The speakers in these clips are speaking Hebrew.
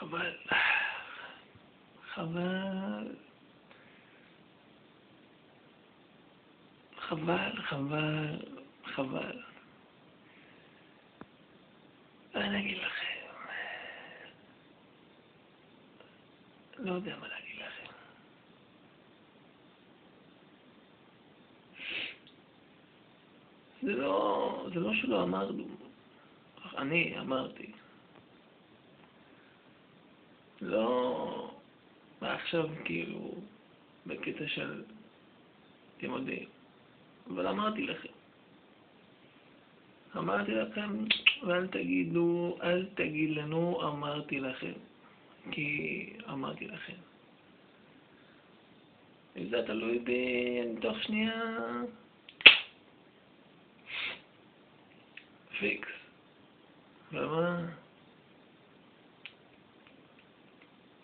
חבל. חבל. חבל, חבל, חבל. אני אגיד לכם. לא יודע מה להגיד לכם. זה לא שלא אמרנו. אני אמרתי. לא... עכשיו כאילו בקטע של... אתם יודעים. אבל אמרתי לכם, ואל תגידו, אל תגיד לנו, אמרתי לכם. כי אמרתי לכם. אם זה תלוי בי, תוך שנייה... פיקס. ומה?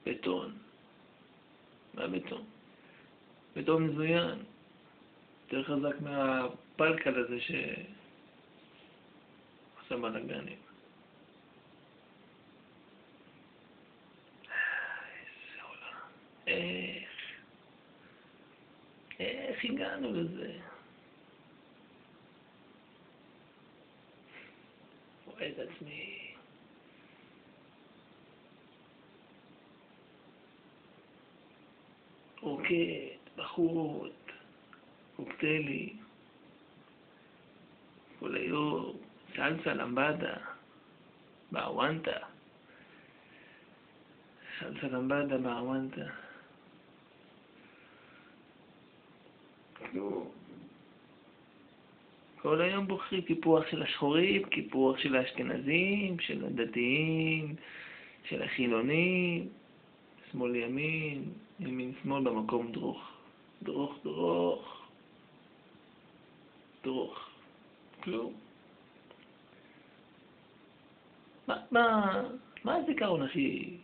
בטון. מה בטון? בטון מזוין. יותר חזק מהפלקל הזה שעושה בלגנים. איזה עולם. איך הגענו לזה? רואה את עצמי. רוקד, בחורות, קוקטיילי, כל היום, סלסה, למבדה, בעוונטה. סלסה, למבדה, בעוונטה. כל היום בוחרים קיפוח של השחורים, קיפוח של האשכנזים, של הדתיים, של החילונים, שמאל ימין, ימין שמאל במקום דרוך. דרוך, דרוך. דרוך. כלום. מה הזיכרון הכי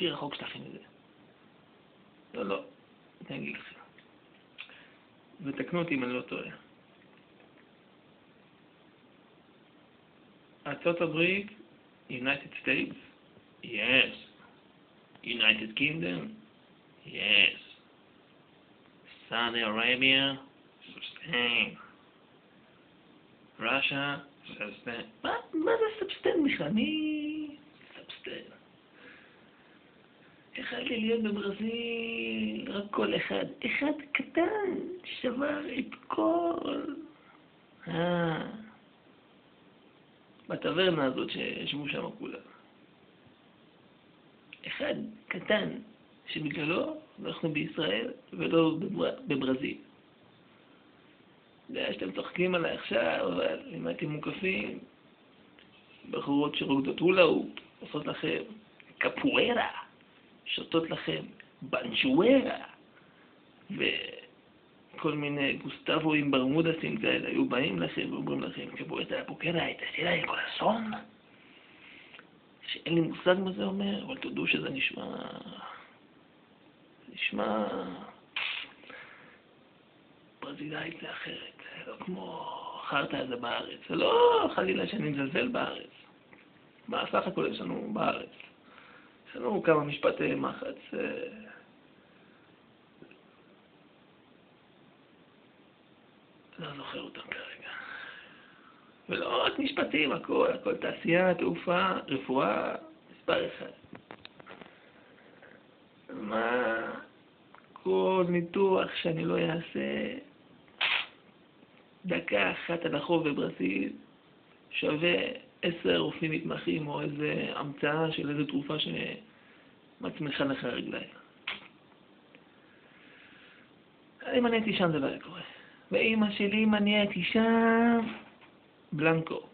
רחוק שלכם מזה? לא. אני אגיד לכם. ותקנו אותי אם אני לא טועה. ארצות הברית, United States, yes. United Kingdom, yes. Saudi Arabia, sustain. Russia, sustain. מה זה סאבסטיין בכלל? מי סאבסטיין? אחד לי להיות בברזיל, רק כל אחד. אחד קטן, שבר את כל... בטברנה הזאת שישבו שם כולם. אחד קטן שבגללו אנחנו בישראל ולא בברזיל. זה שאתם צוחקים עליי עכשיו, אבל אם אתם מוקפים, בחורות שרוקדות הולה-הופ, עושות לכם קפוארה, שותות לכם בנג'וארה, וכל מיני גוסטבואים ברמודסים כאלה היו באים לכם ואומרים לכם, קפוארה, בוקרה, תעשי לה קולסון. שאין לי מושג מה זה אומר, אבל תודו שזה נשמע ברזילאית זה אחרת, לא כמו חרטה הזה בארץ, זה לא חלילה שאני מזלזל בארץ. מה סך הכל יש לנו בארץ? יש לנו כמה משפטי מחץ, לא זוכר אותם כרגע. ולא רק משפטים, הכל תעשייה, תעופה, רפואה, מספר אחד. מה כל ניתוח שאני לא אעשה דקה אחת על החוב בברזיל שווה 10 רופאים מתמחים או איזה המצאה של איזה תרופה שמצמיחה לך רגליים. אם אני הייתי שם זה לא היה קורה. ואמא שלי, אם אני הייתי שם, בלנקו,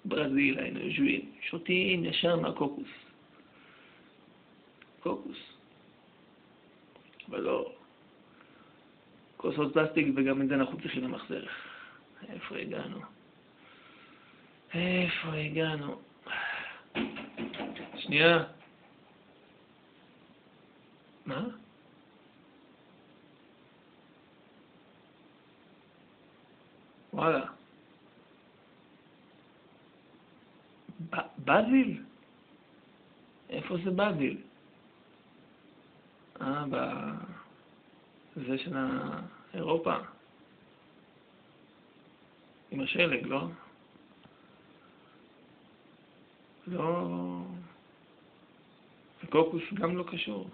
ברזיל, היינו יושבים, שותים ישר מהקוקוס. קוקוס. אבל לא. כוסות פלסטיק וגם את זה אנחנו צריכים למחזר. איפה הגענו? איפה הגענו? שנייה. מה? וואלה. בזיל? איפה זה בבל? זה של אירופה. עם השלג, לא? לא... הקוקוס גם לא קשור.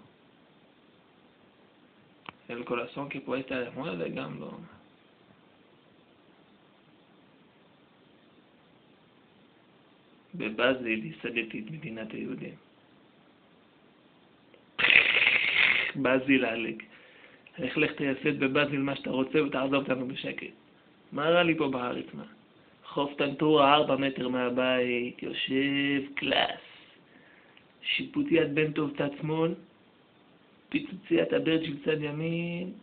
אל כל אסון כפואטה למועדה גם לא. בבזיל ייסדתי את מדינת היהודים. בזיל עלק. לך תייסד בבזיל מה שאתה רוצה ותעזוב אותנו בשקט. מה רע לי פה בארץ, מה? חוף טנטורה 4 מטר מהבית, יושב קלאס. שיפוטיית בן טוב צד שמאל, פיצוציית הברד של צד ימין,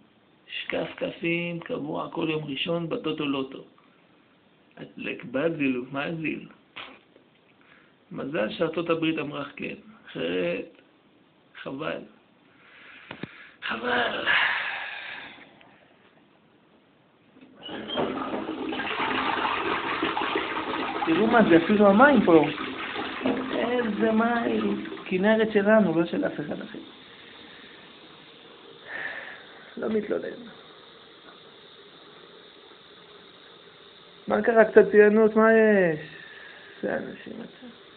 שקף קפים, קבוע כל יום ראשון בטוטו לוטו. לק בזיל ומזיל. מזל שארצות הברית אמרה כן, אחרת חבל. חבל. תראו מה זה, אפילו המים פה. איזה מים. כנרת שלנו, לא של אף אחד אחר. לא מתלונן. מה קרה? קצת ציונות? מה יש? זה אנשים עצמם.